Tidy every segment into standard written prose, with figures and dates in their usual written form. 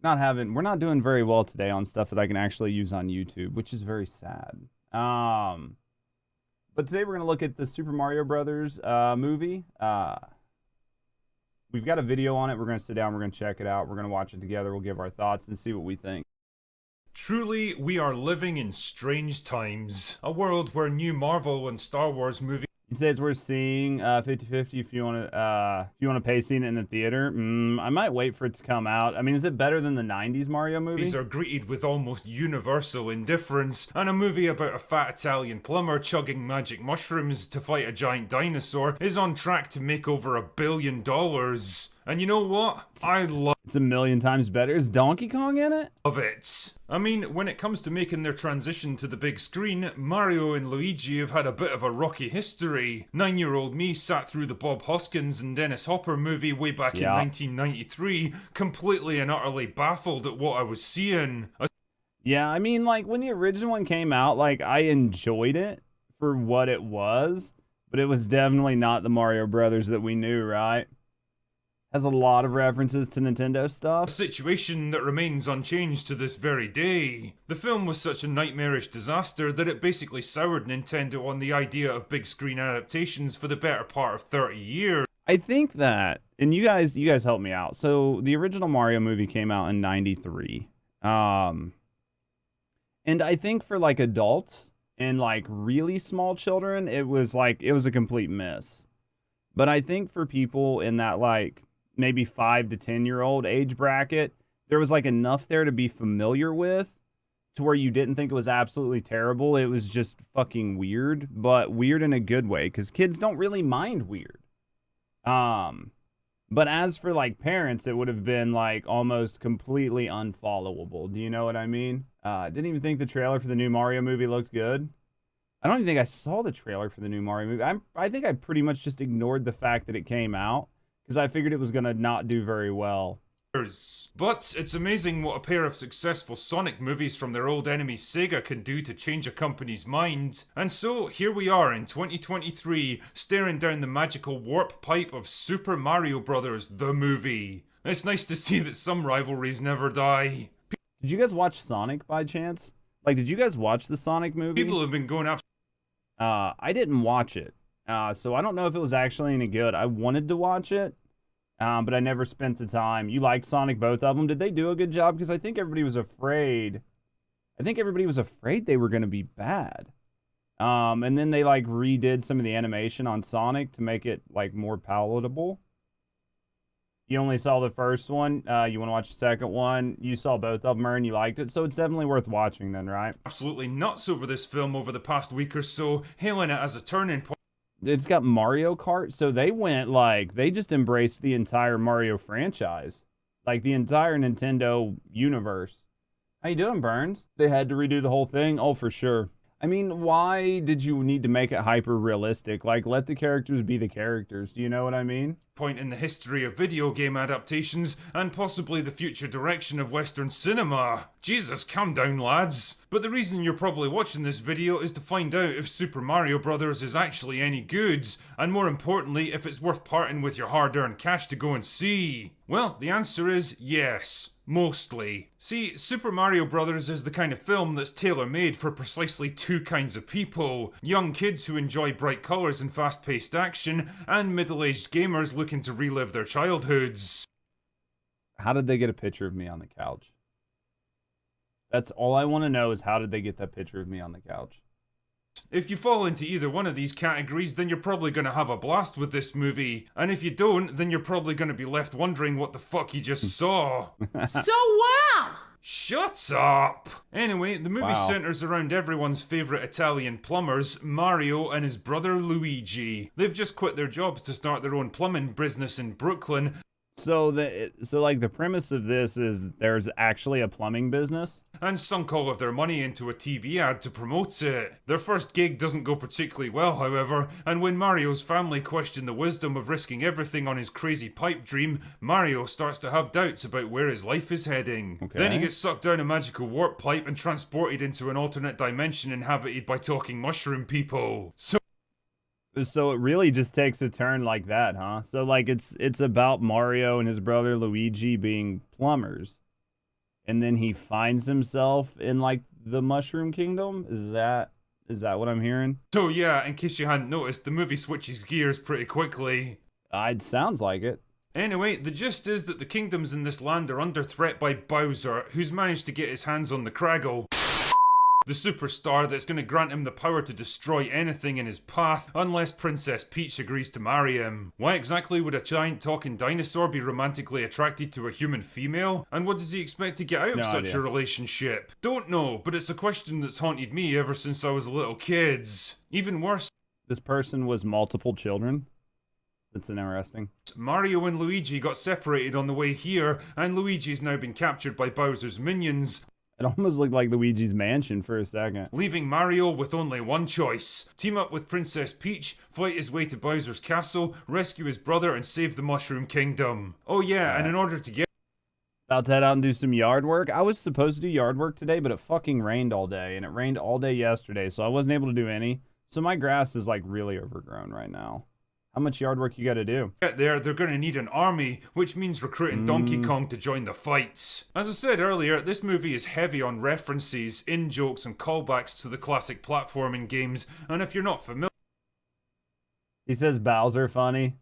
We're not doing very well today on stuff that I can actually use on YouTube, which is very sad. Um, but today we're gonna look at the Super Mario Brothers movie. We've got a video on it. We're gonna sit down. We're gonna check it out. We're gonna watch it together. We'll give our thoughts and see what we think. Truly, we are living in strange times. A world where new Marvel and Star Wars movies You'd say it's worth seeing 50-50 if you want to pay seeing it in the theater. I might wait for it to come out. I mean, is it better than the 90s Mario movie? are greeted with almost universal indifference, and a movie about a fat Italian plumber chugging magic mushrooms to fight a giant dinosaur is on track to make over $1 billion. And you know what? I love It's a million times better. Is Donkey Kong in it? it. I mean, when it comes to making their transition to the big screen, Mario and Luigi have had a bit of a rocky history. 9-year-old me sat through the Bob Hoskins and Dennis Hopper movie way back in 1993, completely and utterly baffled at what I was seeing. Yeah, I mean, like, when the original one came out, like, I enjoyed it for what it was, but it was definitely not the Mario Brothers that we knew, right? Has a lot of references to Nintendo A stuff. situation that remains unchanged to this very day. The film was such a nightmarish disaster that it basically soured Nintendo on the idea of big screen adaptations for the better part of 30 years. I think that, and you guys help me out. So the original Mario movie came out in 93. And I think for like adults and like really small children, it was a complete miss. But I think for people in that like maybe 5 to 10-year-old age bracket, there was like enough there to be familiar with to where you didn't think it was absolutely terrible. It was just fucking weird, but weird in a good way because kids don't really mind weird. Um, but as for like parents, it would have been like almost completely unfollowable. Do you know what I mean? Didn't even think the trailer for the new Mario movie looked good. I don't even think I saw the trailer for the new Mario movie. I think I pretty much just ignored the fact that it came out because I figured it was gonna not do very well. But it's amazing what a pair of successful Sonic movies from their old enemy Sega can do to change a company's mind. And so here we are in 2023, staring down the magical warp pipe of Super Mario Bros. The movie. It's nice to see that some rivalries never die. Did you guys watch Sonic by chance? Like, did you guys watch the Sonic movie? People have been going up. I didn't watch it, so I don't know if it was actually any good. I wanted to watch it, but I never spent the time. You liked Sonic, both of them. Did they do a good job? Because I think everybody was afraid. I think everybody was afraid they were going to be bad. And then they like redid some of the animation on Sonic to make it like more palatable. You only saw the first one. You want to watch the second one. You saw both of them, and you liked it, so it's definitely worth watching then, right? Absolutely nuts over this film over the past week or so, hailing it as a turning point. It's got Mario Kart, so they just embraced the entire Mario franchise, like the entire Nintendo universe. How you doing, Burns? They had to redo the whole thing. Oh, for sure. I mean, why did you need to make it hyper realistic? Like, let the characters be the characters. Do you know what I mean? Point in the history of video game adaptations and possibly the future direction of Western cinema. Jesus, calm down, lads. But the reason you're probably watching this video is to find out if Super Mario Bros. Is actually any good, and more importantly, if it's worth parting with your hard-earned cash to go and see. Well, the answer is yes. Mostly. See, Super Mario Bros. Is the kind of film that's tailor-made for precisely two kinds of people. Young kids who enjoy bright colours and fast-paced action, and middle-aged gamers looking to relive their childhoods. How did they get a picture of me on the couch? That's all I want to know is how did they get that picture of me on the couch? If you fall into either one of these categories, then you're probably going to have a blast with this movie. And if you don't, then you're probably going to be left wondering what the fuck you just saw. So wow! Shut up! Anyway, the movie Wow. centers around everyone's favourite Italian plumbers, Mario and his brother Luigi. They've just quit their jobs to start their own plumbing business in Brooklyn. So like the premise of this is there's actually a plumbing business. And sunk all of their money into a TV ad to promote it. Their first gig doesn't go particularly well, however, and when Mario's family question the wisdom of risking everything on his crazy pipe dream, Mario starts to have doubts about where his life is heading. Okay. Then he gets sucked down a magical warp pipe and transported into an alternate dimension inhabited by talking mushroom people. So it really just takes a turn like that, huh? So like it's about Mario and his brother Luigi being plumbers. and then he finds himself in like the Mushroom Kingdom. Is that what I'm hearing? So yeah, in case you hadn't noticed, the movie switches gears pretty quickly. It sounds like it. Anyway, the gist is that the kingdoms in this land are under threat by Bowser, who's managed to get his hands on the Craggle, the superstar that's going to grant him the power to destroy anything in his path unless Princess Peach agrees to marry him. Why exactly would a giant talking dinosaur be romantically attracted to a human female? And what does he expect to get out of such a relationship? Don't know, but it's a question that's haunted me ever since I was a little kid. Even worse, This person was multiple children. That's interesting. Mario and Luigi got separated on the way here, and Luigi's now been captured by Bowser's minions. It almost looked like Luigi's Mansion for a second. Leaving Mario with only one choice. Team up with Princess Peach, fight his way to Bowser's castle, rescue his brother, and save the Mushroom Kingdom. Oh yeah, and in order to get About to head out and do some yard work. I was supposed to do yard work today, but it fucking rained all day, and it rained all day yesterday, so I wasn't able to do any. So my grass is like really overgrown right now. How much yard work you gotta do? there, they're gonna need an army, which means recruiting Donkey Kong to join the fights. As I said earlier, this movie is heavy on references, in-jokes, and callbacks to the classic platforming games, and if you're not familiar He says Bowser funny.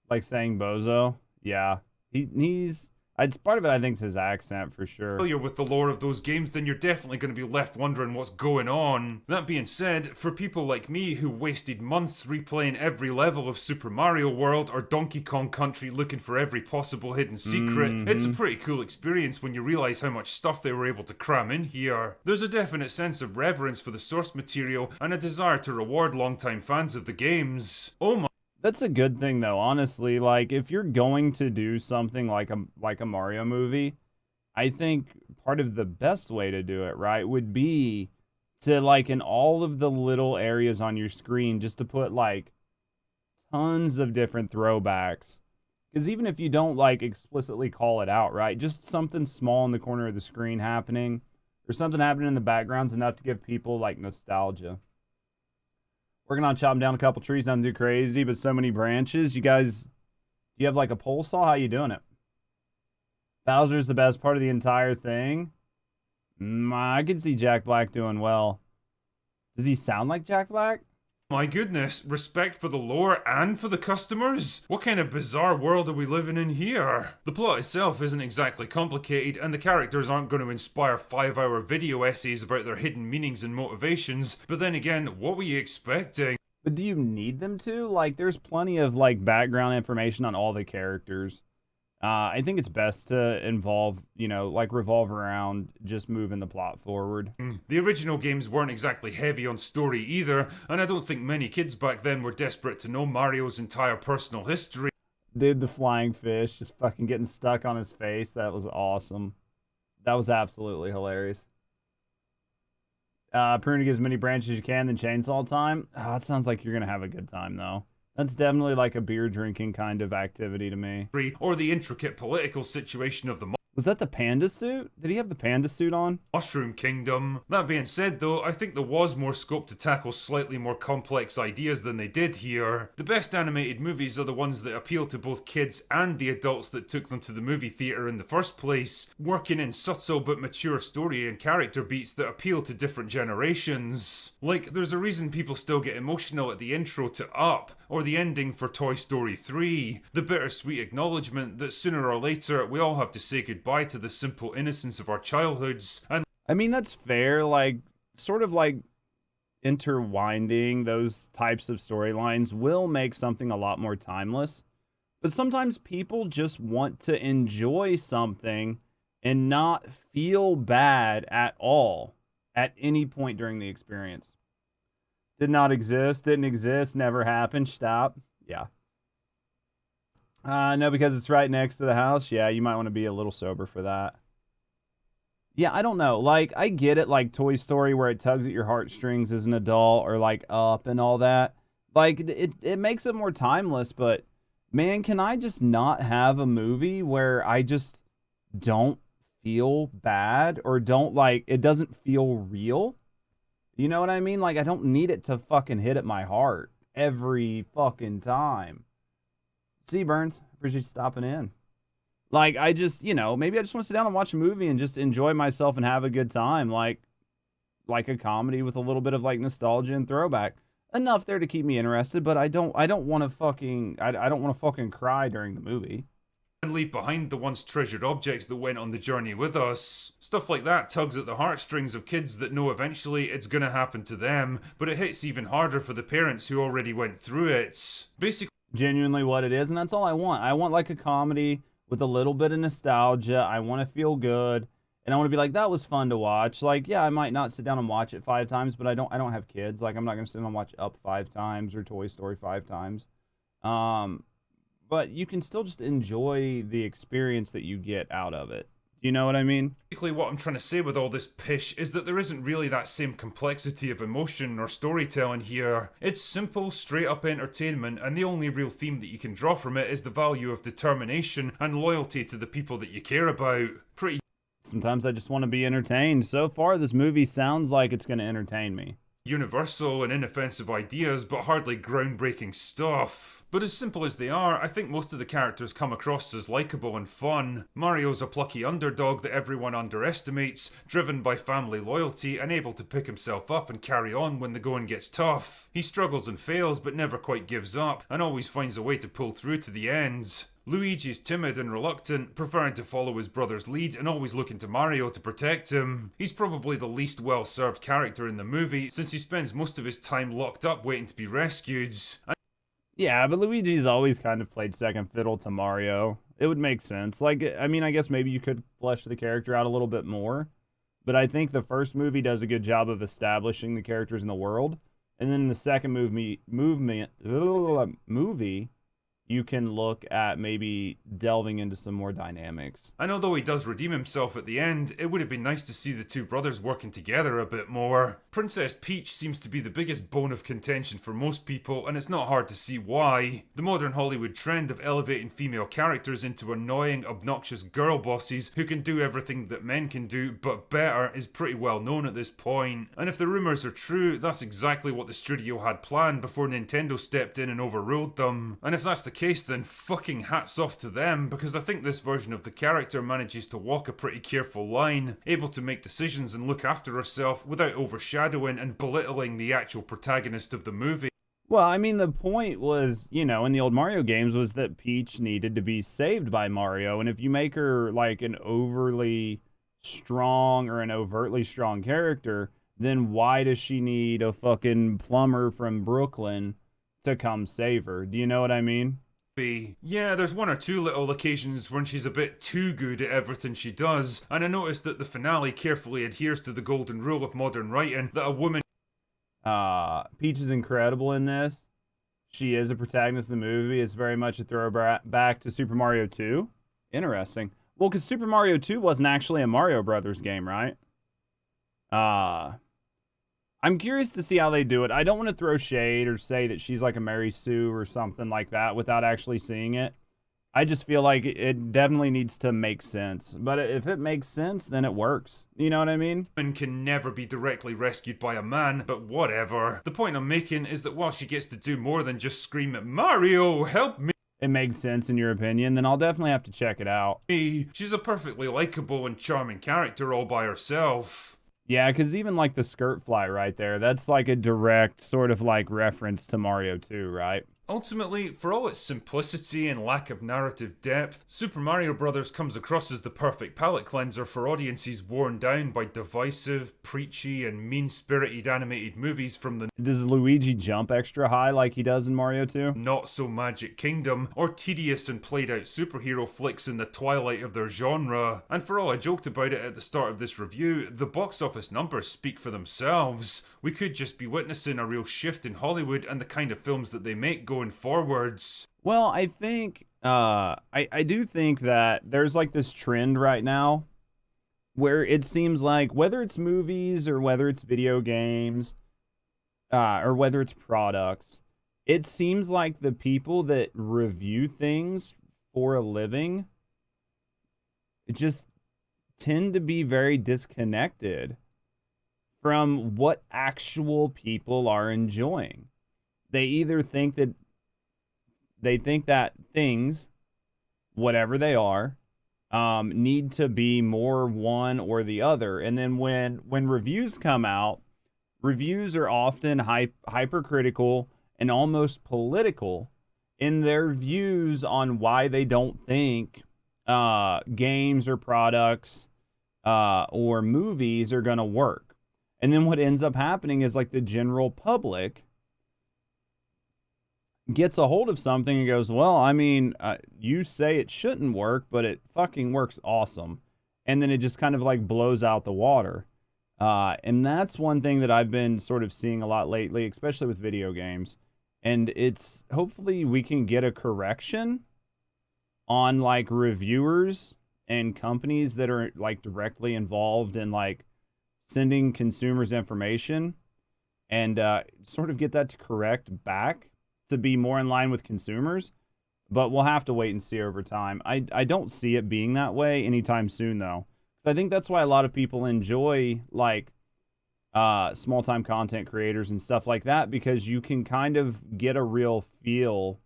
Like saying bozo. Yeah. It's part of it, I think, is his accent for sure. with the lore of those games, then you're definitely going to be left wondering what's going on. That being said, for people like me who wasted months replaying every level of Super Mario World or Donkey Kong Country looking for every possible hidden secret, it's a pretty cool experience when you realize how much stuff they were able to cram in here. There's a definite sense of reverence for the source material and a desire to reward longtime fans of the games. Oh my. That's a good thing, though, honestly. Like, if you're going to do something like a Mario movie, I think part of the best way to do it, right, would be to, like, in all of the little areas on your screen, just to put, like, tons of different throwbacks. Because even if you don't, like, explicitly call it out, right, just something small in the corner of the screen happening, or something happening in the background's enough to give people, like, nostalgia. Working on chopping down a couple trees, nothing too crazy, but so many branches. You guys, do you have like a pole saw? How you doing it? Bowser's the best part of the entire thing. I can see Jack Black doing well. Does he sound like Jack Black? My goodness, respect for the lore and for the customers? What kind of bizarre world are we living in here? The plot itself isn't exactly complicated, and the characters aren't going to inspire 5-hour video essays about their hidden meanings and motivations, but then again, what were you expecting? But do you need them to? Like, there's plenty of, like, background information on all the characters. I think it's best to revolve around just moving the plot forward. The original games weren't exactly heavy on story either, and I don't think many kids back then were desperate to know Mario's entire personal history. Dude, the flying fish just fucking getting stuck on his face. That was awesome. That was absolutely hilarious. Pruning as many branches as you can, then chainsaw time. Oh, that sounds like you're gonna have a good time, though. That's definitely like a beer drinking kind of activity to me. Or the intricate political situation of the Was that the panda suit? Did he have the panda suit on? Mushroom Kingdom. That being said though, I think there was more scope to tackle slightly more complex ideas than they did here. The best animated movies are the ones that appeal to both kids and the adults that took them to the movie theatre in the first place, working in subtle but mature story and character beats that appeal to different generations. Like, there's a reason people still get emotional at the intro to Up, or the ending for Toy Story 3. The bittersweet acknowledgement that sooner or later we all have to say goodbye to the simple innocence of our childhoods. And I mean, that's fair. Like, sort of like interwinding those types of storylines will make something a lot more timeless. But sometimes people just want to enjoy something and not feel bad at all at any point during the experience. Did not exist, didn't exist, never happened, stop. Yeah. No, because it's right next to the house. Yeah, you might want to be a little sober for that. Yeah, I don't know. Like, I get it, like Toy Story, where it tugs at your heartstrings as an adult, or like Up and all that. Like, it makes it more timeless, but man, can I just not have a movie where I just don't feel bad or don't, like, it doesn't feel real? You know what I mean? Like, I don't need it to fucking hit at my heart every fucking time. See, Burns, appreciate you stopping in. Like, I just, maybe I just want to sit down and watch a movie and just enjoy myself and have a good time, like a comedy with a little bit of like nostalgia and throwback. Enough there to keep me interested, but I don't want to I don't want to fucking cry during the movie. And leave behind the once treasured objects that went on the journey with us. Stuff like that tugs at the heartstrings of kids that know eventually it's gonna happen to them, but it hits even harder for the parents who already went through it. Basically, Genuinely what it is, and that's all I want. I want like a comedy with a little bit of nostalgia. I want to feel good, and I want to be like, that was fun to watch. Like, yeah, I might not sit down and watch it 5 times, but I don't have kids. Like, I'm not gonna sit down and watch Up 5 times or Toy Story 5 times. Um, but you can still just enjoy the experience that you get out of it. Do you know what I mean? what I'm trying to say with all this pish is that there isn't really that same complexity of emotion or storytelling here. It's simple, straight up entertainment, and the only real theme that you can draw from it is the value of determination and loyalty to the people that you care about. Pretty Sometimes I just want to be entertained. So far, this movie sounds like it's going to entertain me. universal and inoffensive ideas, but hardly groundbreaking stuff. But as simple as they are, I think most of the characters come across as likeable and fun. Mario's a plucky underdog that everyone underestimates, driven by family loyalty and able to pick himself up and carry on when the going gets tough. He struggles and fails but never quite gives up, and always finds a way to pull through to the end. Luigi's timid and reluctant, preferring to follow his brother's lead and always looking to Mario to protect him. He's probably the least well-served character in the movie, since he spends most of his time locked up waiting to be rescued. Yeah, but Luigi's always kind of played second fiddle to Mario. It would make sense. Like, I mean, I guess maybe you could flesh the character out a little bit more, but I think the first movie does a good job of establishing the characters in the world, and then in the second movie, you can look at maybe delving into some more dynamics. And although he does redeem himself at the end, it would have been nice to see the two brothers working together a bit more. Princess Peach seems to be the biggest bone of contention for most people, and it's not hard to see why. The modern Hollywood trend of elevating female characters into annoying, obnoxious girl bosses who can do everything that men can do, but better, is pretty well known at this point. And if the rumours are true, that's exactly what the studio had planned before Nintendo stepped in and overruled them. And if that's the case, then fucking hats off to them, because I think this version of the character manages to walk a pretty careful line, able to make decisions and look after herself without overshadowing and belittling the actual protagonist of the movie. Well, I mean, the point was, in the old Mario games was that Peach needed to be saved by Mario, and if you make her like an overly strong or an overtly strong character, then why does she need a fucking plumber from Brooklyn to come save her? Do you know what I mean? Yeah, there's one or two little occasions when she's a bit too good at everything she does, and I noticed that the finale carefully adheres to the golden rule of modern writing that a woman. Peach is incredible in this. She is a protagonist of the movie. It's very much a throwback to Super Mario 2. Interesting. Well, because Super Mario 2 wasn't actually a Mario Brothers game, right? I'm curious to see how they do it. I don't want to throw shade or say that she's like a Mary Sue or something like that without actually seeing it. I just feel like it definitely needs to make sense. But if it makes sense, then it works. You know what I mean? Can never be directly rescued by a man, but whatever. The point I'm making is that while she gets to do more than just scream at Mario, help me, it makes sense in your opinion, then I'll definitely have to check it out. she's a perfectly likable and charming character all by herself. Yeah, because even like the skirt fly right there, that's like a direct sort of like reference to Mario 2, right? Ultimately, for all its simplicity and lack of narrative depth, Super Mario Bros. Comes across as the perfect palate cleanser for audiences worn down by divisive, preachy, and mean-spirited animated movies from the Does Luigi jump extra high like he does in Mario 2? not-so-Magic Kingdom, or tedious and played-out superhero flicks in the twilight of their genre. And for all I joked about it at the start of this review, the box office numbers speak for themselves. We could just be witnessing a real shift in Hollywood and the kind of films that they make going forwards. Well, I think I do think that there's like this trend right now where it seems like whether it's movies or whether it's video games or whether it's products, it seems like the people that review things for a living just tend to be very disconnected from what actual people are enjoying. They either think that things, whatever they are, need to be more one or the other. And then when reviews come out, reviews are often hypercritical and almost political in their views on why they don't think games or products or movies are going to work. And then what ends up happening is like the general public gets a hold of something and goes, well, I mean, you say it shouldn't work, but it fucking works awesome. And then it just kind of like blows out the water. And that's one thing that I've been sort of seeing a lot lately, especially with video games. And it's hopefully we can get a correction on like reviewers and companies that are like directly involved in like sending consumers information and sort of get that to correct back to be more in line with consumers. But we'll have to wait and see over time. I don't see it being that way anytime soon, though. I think that's why a lot of people enjoy like small time content creators and stuff like that, because you can kind of get a real feel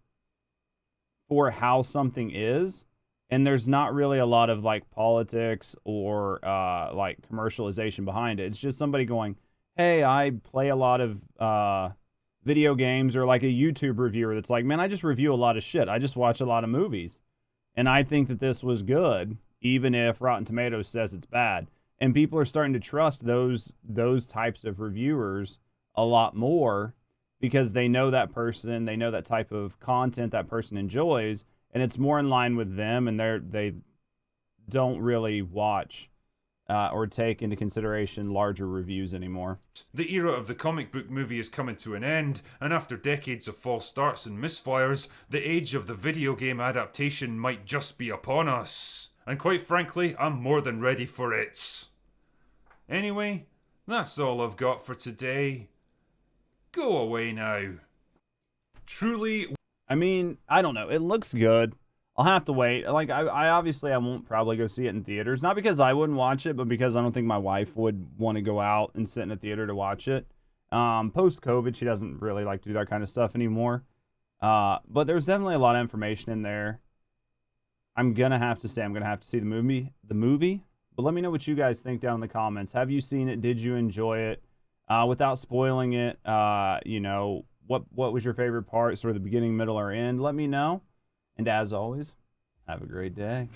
for how something is, and there's not really a lot of like politics or like commercialization behind it. It's just somebody going, hey, I play a lot of video games, or like a YouTube reviewer that's like, man, I just review a lot of shit. I just watch a lot of movies. And I think that this was good, even if Rotten Tomatoes says it's bad. And people are starting to trust those types of reviewers a lot more because they know that person, they know that type of content that person enjoys, and it's more in line with them, and they don't really watch or take into consideration larger reviews anymore. The era of the comic book movie is coming to an end, and after decades of false starts and misfires, the age of the video game adaptation might just be upon us. And quite frankly, I'm more than ready for it. Anyway, that's all I've got for today. Go away now. Truly... I mean, I don't know. It looks good. I'll have to wait. Like, I obviously I won't probably go see it in theaters. Not because I wouldn't watch it, but because I don't think my wife would want to go out and sit in a theater to watch it. Post-COVID, she doesn't really like to do that kind of stuff anymore. But there's definitely a lot of information in there. I'm going to have to say I'm going to have to see the movie. But let me know what you guys think down in the comments. Have you seen it? Did you enjoy it? Without spoiling it, you know, what was your favorite part? Sort of the beginning, middle, or end? Let me know. And as always, have a great day.